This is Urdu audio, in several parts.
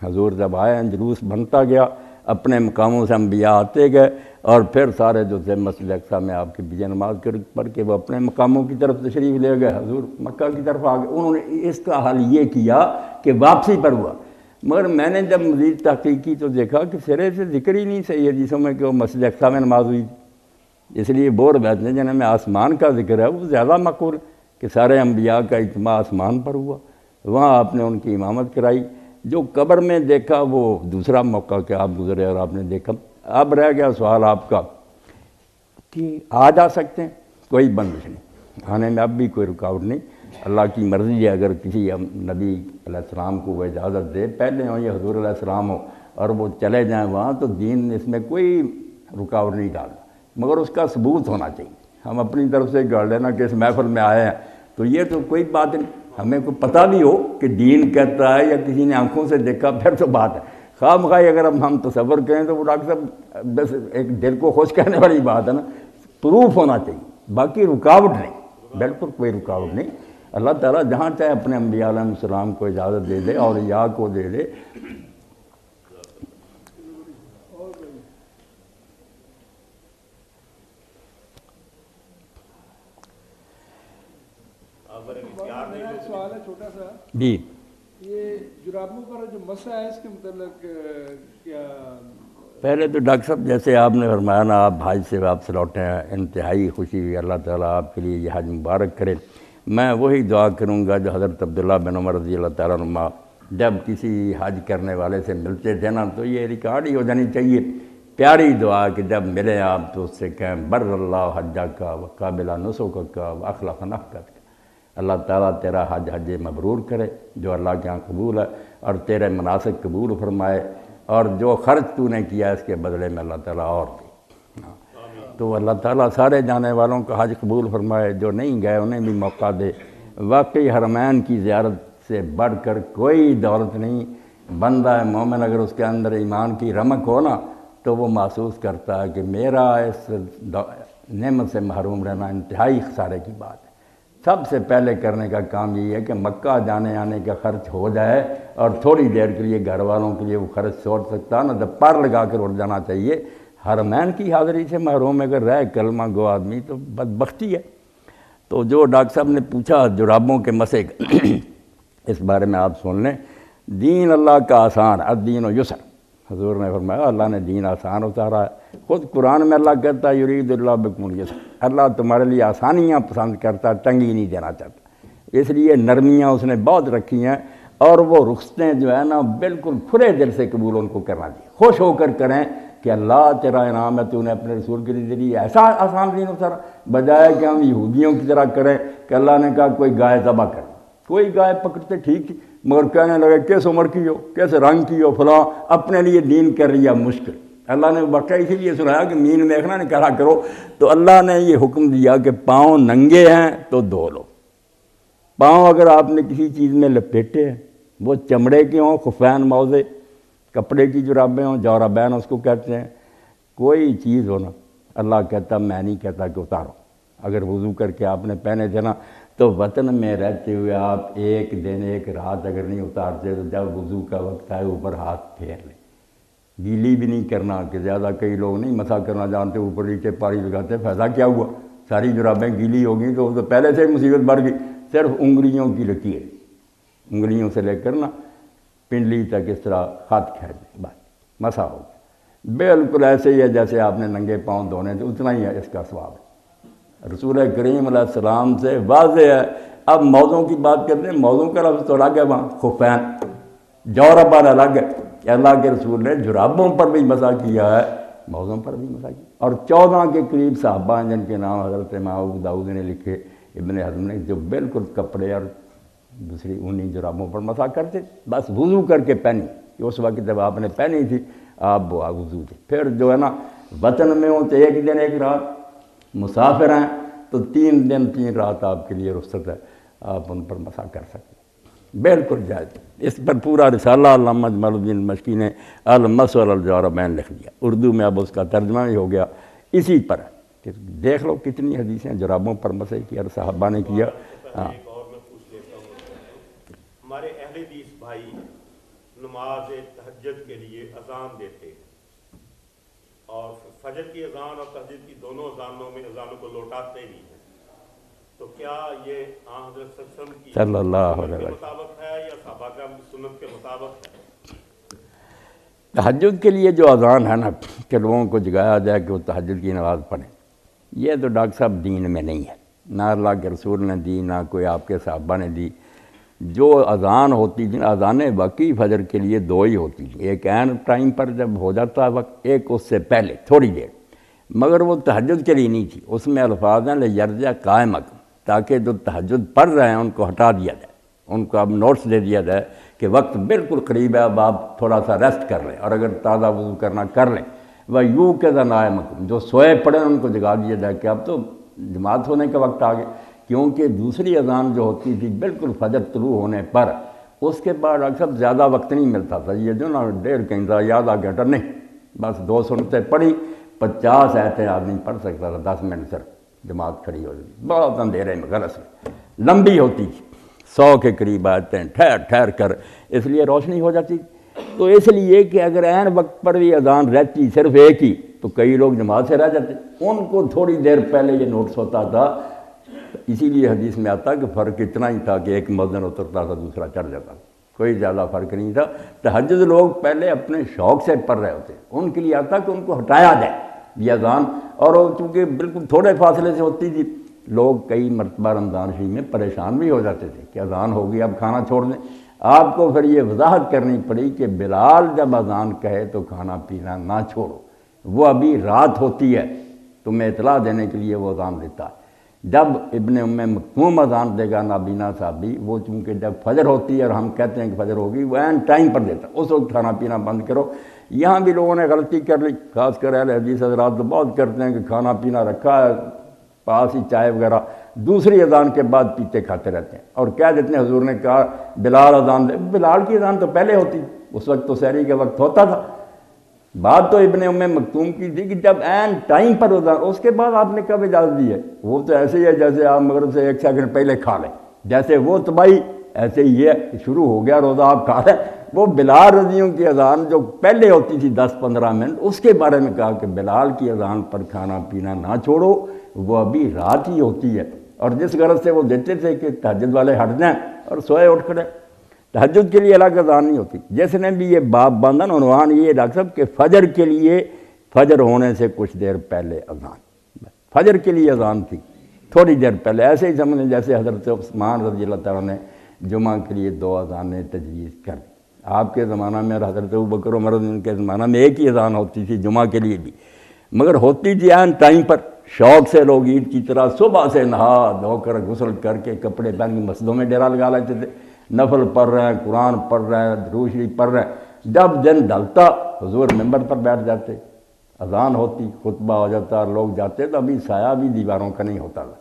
حضور جب آئے جلوس بنتا گیا، اپنے مقاموں سے انبیاء آتے گئے، اور پھر سارے جو تھے مسجد اقصیٰ میں آپ کی بیجا نماز پڑھ کے وہ اپنے مقاموں کی طرف تشریف لے گئے، حضور مکہ کی طرف آ گئے۔ انہوں نے اس کا حل یہ کیا کہ واپسی پر ہوا، مگر میں نے جب مزید تحقیق کی تو دیکھا کہ سرے سے ذکر ہی نہیں صحیح حدیثوں میں کہ وہ مسجد اقصیٰ میں نماز ہوئی، اس لیے وہ روایتیں جنہیں میں آسمان کا ذکر ہے وہ زیادہ معقول کہ سارے انبیاء کا اجتماع آسمان پر ہوا، وہاں آپ نے ان کی امامت کرائی۔ جو قبر میں دیکھا وہ دوسرا موقع کہ آپ گزرے اور آپ نے دیکھا۔ اب رہ گیا سوال آپ کا کہ آ جا سکتے ہیں، کوئی بندش نہیں، آنے میں اب بھی کوئی رکاوٹ نہیں، اللہ کی مرضی ہے۔ اگر کسی نبی علیہ السلام کو وہ اجازت دے، پہلے ہوں یا حضور علیہ السلام ہو، اور وہ چلے جائیں وہاں، تو دین اس میں کوئی رکاوٹ نہیں ڈالتا، مگر اس کا ثبوت ہونا چاہیے۔ ہم اپنی طرف سے گڑھ لینا کہ اس محفل میں آئے ہیں تو یہ تو کوئی بات نہیں، ہمیں کوئی پتہ بھی ہو کہ دین کہتا ہے یا کسی نے آنکھوں سے دیکھا پھر تو بات ہے۔ خواہ مخواہ اگر ہم تصور کریں تو وہ ڈاکٹر صاحب بس ایک دل کو خوش کرنے والی بات ہے نا، پروف ہونا چاہیے، باقی رکاوٹ نہیں، بالکل کوئی رکاوٹ نہیں۔ اللہ تعالیٰ جہاں چاہے اپنے انبیاء علیہ السلام کو اجازت دے دے، اولیاء کو دے دے۔ میرا ایک سوال ہے چھوٹا سا، جی یہ جرابوں پر جو مسئلہ ہے اس کے متعلق کیا؟ پہلے تو ڈاکٹر صاحب جیسے آپ نے فرمایا نا، آپ حج سے واپس لوٹے ہیں، انتہائی خوشی ہوئی، اللہ تعالیٰ آپ کے لیے یہ حج مبارک کرے۔ میں وہی دعا کروں گا جو حضرت عبداللہ بن عمر رضی اللہ تعالیٰ عنہ جب کسی حج کرنے والے سے ملتے تھے نا، تو یہ ریکارڈ ہی ہو جانی چاہیے، پیاری دعا کہ جب ملے آپ تو اس سے کہیں بر اللہ حجہ کا وقابلہ نسک کا واخلف نفقت کا، اللہ تعالیٰ تیرا حج حج مبرور کرے جو اللہ کے ہاں قبول ہے، اور تیرے مناسک قبول فرمائے، اور جو خرچ تو نے کیا اس کے بدلے میں اللہ تعالیٰ اور دے۔ تو اللہ تعالیٰ سارے جانے والوں کا حج قبول فرمائے، جو نہیں گئے انہیں بھی موقع دے۔ واقعی حرمین کی زیارت سے بڑھ کر کوئی دولت نہیں، بندہ مومن اگر اس کے اندر ایمان کی رمق ہو نا تو وہ محسوس کرتا ہے کہ میرا اس نعمت سے محروم رہنا انتہائی خسارے کی بات ہے۔ سب سے پہلے کرنے کا کام یہ ہے کہ مکہ جانے آنے کا خرچ ہو جائے، اور تھوڑی دیر کے لیے گھر والوں کے لیے وہ خرچ چھوڑ سکتا نا، تو پر لگا کر اٹھ جانا چاہیے۔ حرمین کی حاضری سے محروم اگر رہے کلمہ گو آدمی تو بدبختی ہے۔ تو جو ڈاکٹر صاحب نے پوچھا جرابوں کے مسئلے کا، اس بارے میں آپ سن لیں، دین اللہ کا آسان، الدین و یسر، حضور نے فرمایا اللہ نے دین آسان اتارا ہے۔ خود قرآن میں اللہ کہتا ہے یرید اللہ بکم الیسر، اللہ تمہارے لیے آسانیاں پسند کرتا ہے، تنگی نہیں دینا چاہتا، اس لیے نرمیاں اس نے بہت رکھی ہیں، اور وہ رخصتیں جو ہے نا بالکل کھلے دل سے قبول ان کو کرنا چاہیے، خوش ہو کر کریں کہ اللہ تیرا انعام ہے، تو نے اپنے رسول کے ذریعے ایسا آسان دین اتارا، بجائے کہ ہم یہودیوں کی طرح کریں کہ اللہ نے کہا کوئی گائے ذبح کر، کوئی گائے پکڑتے ٹھیک تھی مگر کہنے لگے کس عمر کی ہو، کس رنگ کی ہو، فلاں، اپنے لیے دین کر لیا مشکل۔ اللہ نے واقعہ اسی لیے سنایا کہ مین دیکھنا نہیں کرا کرو، تو اللہ نے یہ حکم دیا کہ پاؤں ننگے ہیں تو دھو لو۔ پاؤں اگر آپ نے کسی چیز میں لپیٹے ہیں، وہ چمڑے کے ہوں، خفین موزے، کپڑے کی جرابیں ہوں، جورابین اس کو کہتے ہیں، کوئی چیز ہونا، اللہ کہتا میں نہیں کہتا کہ اتارو۔ اگر وضو کر کے آپ نے پہنے تھے نا، تو وطن میں رہتے ہوئے آپ ایک دن ایک رات اگر نہیں اتارتے تو جب وضو کا وقت آئے اوپر ہاتھ پھیر لیں، گیلی بھی نہیں کرنا کہ زیادہ کئی لوگ نہیں مسا کرنا جانتے، اوپر نیچے پاری لگاتے، فائدہ کیا ہوا، ساری جرابیں گیلی ہو گئیں تو پہلے سے مصیبت بڑھ گئی۔ صرف انگلیوں کی لکیر، انگلیوں سے لے کر نا پنڈلی تک اس طرح ہاتھ کھینچ دیں، بس مسا ہو گیا، بالکل ایسے ہی ہے جیسے آپ نے ننگے پاؤں دھونے تھے، اتنا ہی ہے اس کا ثواب ہے۔ رسول کریم علیہ السلام سے واضح ہے۔ اب موضوع کی بات کرتے ہیں، موضوع کا لفظ تو الگ ہے، وہاں خفین جوربان الگ ہے کہ اللہ کے رسول نے جرابوں پر بھی مسح کیا ہے، موضوع پر بھی مسح کیا، اور 14 کے قریب صحابہ ہیں جن کے نام حضرت امام ابو داؤد نے لکھے، ابن حزم نے، جو بالکل کپڑے اور دوسری اونی جرابوں پر مسح کرتے، بس وضو کر کے پہنی، اس وقت جب آپ نے پہنی تھی آپ وہ وضو تھی۔ پھر جو ہے نا وطن میں ہوں تو ایک دن ایک رات، مسافر ہیں تو 3 دن 3 رات آپ کے لیے رخصت ہے، آپ ان پر مسح کر سکتے ہیں، بالکل جائز۔ اس پر پورا رسالہ علامہ جمال الدین مشکی نے المس والجوربین لکھ دیا، اردو میں اب اس کا ترجمہ بھی ہو گیا، اسی پر ہے کہ دیکھ لو کتنی حدیثیں جرابوں پر مسح کی اور صحابہ نے کیا۔ ہاں، ایک اور میں پوچھ لیتا ہوں، ہمارے اہل حدیث بھائی نماز تہجد کے لیے اذان دیتے ہیں اور فجر کی اذان اور تہجد کی دونوں اذانوں میں اذانوں کو لوٹاتے بھی ہیں، تو کیا یہ حضرت صلی اللہ علیہ وسلم کی صلی اللہ علیہ سنت کے وسلم مطابق ہے یا صحابہ کرام کی سنت کے مطابق ہے؟ تہجد کے لیے جو اذان ہے نا کہ لوگوں کو جگایا جائے کہ وہ تہجد کی نماز پڑھیں، یہ تو ڈاکٹر صاحب دین میں نہیں ہے، نہ اللہ کے رسول نے دی، نہ کوئی آپ کے صحابہ نے دی۔ جو اذان ہوتی تھی، اذانیں باقی فجر کے لیے دو ہی ہوتی تھیں، ایک عین ٹائم پر جب ہو جاتا وقت، ایک اس سے پہلے تھوڑی دیر، مگر وہ تہجد کے لیے نہیں تھی۔ اس میں الفاظ ہیں لیرجع قائمک، تاکہ جو تہجد پڑھ رہے ہیں ان کو ہٹا دیا جائے، ان کو اب نوٹس دے دیا جائے کہ وقت بالکل قریب ہے، اب آپ تھوڑا سا ریسٹ کر لیں، اور اگر تازہ وضو کرنا کر لیں۔ وہ یوں کہ نائمک، جو سوئے پڑے ان کو جگا دیا جائے کہ اب تو جماعت ہونے کا وقت آ گیا، کیونکہ دوسری اذان جو ہوتی تھی بالکل فجر طلوع ہونے پر، اس کے بعد اکثر زیادہ وقت نہیں ملتا تھا، یہ جو نا 1.5 گھنٹہ یا آدھا گھنٹہ نہیں، بس 2 سنتیں پڑھی، 50 آیتیں آدمی پڑھ سکتا تھا 10 منٹ سر، جماعت کھڑی ہو جاتی، بہت اندھیرے میں غلط میں لمبی ہوتی تھی، 100 کے قریب آیتیں ٹھہر ٹھہر کر، اس لیے روشنی ہو جاتی۔ تو اس لیے کہ اگر عین وقت پر بھی اذان رہتی صرف ایک ہی تو کئی لوگ جماعت سے رہ جاتے، ان کو تھوڑی دیر پہلے یہ نوٹس ہوتا تھا، اسی لیے حدیث میں آتا کہ فرق اتنا ہی تھا کہ ایک مؤذن اترتا تھا دوسرا چڑھ جاتا، کوئی زیادہ فرق نہیں تھا۔ تہجد لوگ پہلے اپنے شوق سے پڑھ رہے ہوتے، ان کے لیے آتا کہ ان کو ہٹایا جائے یہ اذان، اور وہ چونکہ بالکل تھوڑے فاصلے سے ہوتی تھی، لوگ کئی مرتبہ رمضان شریف میں پریشان بھی ہو جاتے تھے کہ اذان ہوگی اب کھانا چھوڑ دیں۔ آپ کو پھر یہ وضاحت کرنی پڑی کہ بلال جب اذان کہے تو کھانا پینا نہ چھوڑو، وہ ابھی رات ہوتی ہے، تمہیں اطلاع دینے کے لیے وہ اذان دیتا ہے۔ جب ابن مکتوم اذان دے گا نابینا صحابی، وہ چونکہ جب فجر ہوتی ہے اور ہم کہتے ہیں کہ فجر ہوگی، وہ عین ٹائم پر دیتا، اس وقت کھانا پینا بند کرو۔ یہاں بھی لوگوں نے غلطی کر لی، خاص کر اہل حدیث حضرات تو بہت کرتے ہیں کہ کھانا پینا رکھا ہے پاس ہی، چائے وغیرہ دوسری اذان کے بعد پیتے کھاتے رہتے ہیں، اور کہہ دیتے ہیں حضور نے کہا بلال اذان دے، بلال کی اذان تو پہلے ہوتی، اس وقت تو سحری کے وقت ہوتا تھا۔ بات تو ابن مکتوم کی تھی کہ جب عین ٹائم پر اذان، اس کے بعد آپ نے کب اجازت دی ہے؟ وہ تو ایسے ہی ہے جیسے آپ مغرب سے 1 سیکنڈ پہلے کھا لیں، جیسے وہ تباہی ایسے ہی ہے، شروع ہو گیا روزہ آپ کھا لیں۔ وہ بلال رضیوں کی اذان جو پہلے ہوتی تھی 10-15 منٹ، اس کے بارے میں کہا کہ بلال کی اذان پر کھانا پینا نہ چھوڑو، وہ ابھی رات ہی ہوتی ہے، اور جس غرض سے وہ دیتے تھے کہ تہجد والے ہٹ جائیں اور سوئے اٹھ کھڑے، تہجد کے لیے الگ اذان نہیں ہوتی۔ جس نے بھی یہ باب باندھا نا عنوان یہ ڈاکٹر صاحب کہ فجر کے لیے، فجر ہونے سے کچھ دیر پہلے اذان، فجر کے لیے اذان تھی تھوڑی دیر پہلے، ایسے ہی سمجھیں جیسے حضرت عثمان رضی اللہ تعالیٰ نے جمعہ کے لیے 2 اذانیں تجویز کر دی۔ آپ کے زمانہ میں اور حضرت ابوبکر عمر کے زمانہ میں ایک ہی اذان ہوتی تھی جمعہ کے لیے بھی، مگر ہوتی تھی عین ٹائم پر، شوق سے لوگ عید کی طرح صبح سے نہا دھو کر غسل کر کے کپڑے پہن کے مسجدوں میں ڈیرا لگا لیتے تھے، نفل پڑھ رہے ہیں، قرآن پڑھ رہے ہیں، درود شریف پڑھ رہے ہیں۔ جب دن ڈھلتا حضور ممبر پر بیٹھ جاتے، اذان ہوتی، خطبہ ہو جاتا، لوگ جاتے تو ابھی سایہ بھی دیواروں کا نہیں ہوتا تھا،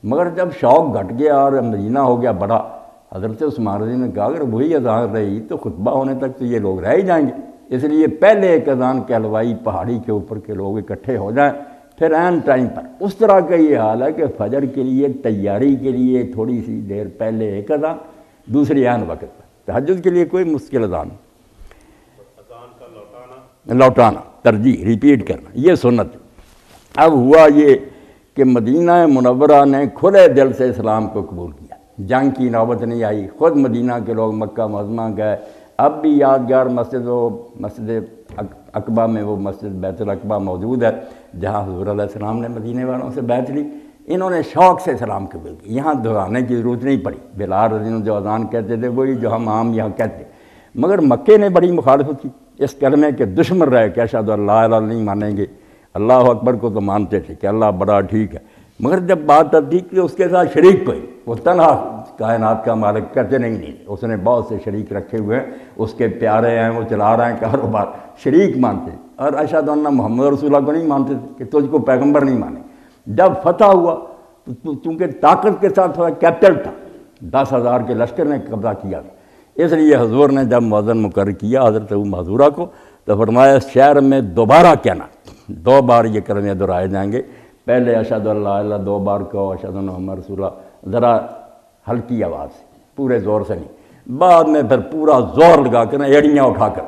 مگر جب شوق گھٹ گیا اور مدینہ ہو گیا بڑا، حضرت عثمان رضی نے کہا اگر وہی اذان رہی تو خطبہ ہونے تک تو یہ لوگ رہ ہی جائیں گے، اس لیے پہلے ایک اذان کہلوائی پہاڑی کے اوپر کے لوگ اکٹھے ہو جائیں، پھر عین ٹائم پر۔ اس طرح کا یہ حال ہے کہ فجر کے لیے تیاری کے لیے تھوڑی سی دیر پہلے ایک اذان، دوسری عین وقت پر۔ تہجد کے لیے کوئی مشکل اذان نہیں، اذان کا لوٹانا، ترجیح، ریپیٹ کرنا، یہ سنت۔ اب ہوا یہ کہ مدینہ منورہ نے کھلے دل سے اسلام کو قبول کیا، جنگ کی نوبت نہیں آئی، خود مدینہ کے لوگ مکہ معظمہ گئے۔ اب بھی یادگار مسجد عقبہ میں وہ مسجد بیت العقبہ موجود ہے جہاں حضور علیہ السلام نے مدینے والوں سے بیعت لی، انہوں نے شوق سے اسلام قبول کی، یہاں دہرانے کی ضرورت نہیں پڑی۔ بلال رضی اللہ جو اذان کہتے تھے وہی جو ہم عام یہاں کہتے، مگر مکے نے بڑی مخالفت کی اس کلمے کے دشمن رہے کہ اشہد ان لا الہ الا اللہ نہیں مانیں گے، اللہ اکبر کو تو مانتے تھے کہ اللہ بڑا ٹھیک ہے، مگر جب بات آتی کہ اس کے ساتھ شریک کوئی، وہ تنہا کائنات کا مالک کرتے نہیں، اس نے بہت سے شریک رکھے ہوئے ہیں، اس کے پیارے ہیں، وہ چلا رہے ہیں کاروبار، شریک مانتے، اور اشہد ان محمد رسول اللہ کو نہیں مانتے تھے کہ تجھ کو پیغمبر نہیں مانے۔ جب فتح ہوا تو چونکہ طاقت کے ساتھ تھوڑا کیپٹل تھا، 10,000 کے لشکر نے قبضہ کیا تھا، اس لیے حضور نے جب مؤذن مقرر کیا حضرت ابو محذورہ کو تو فرمایا اس شہر میں دوبارہ کہنا، 2 بار یہ کلمے دہرائے جائیں گے، پہلے اشہد ان لا الہ الا اللہ 2 بار کہو، اشہد ان محمد رسول اللہ ذرا ہلکی آواز سے، پورے زور سے نہیں، بعد میں پھر پورا زور لگا کر ایڑیاں اٹھا کر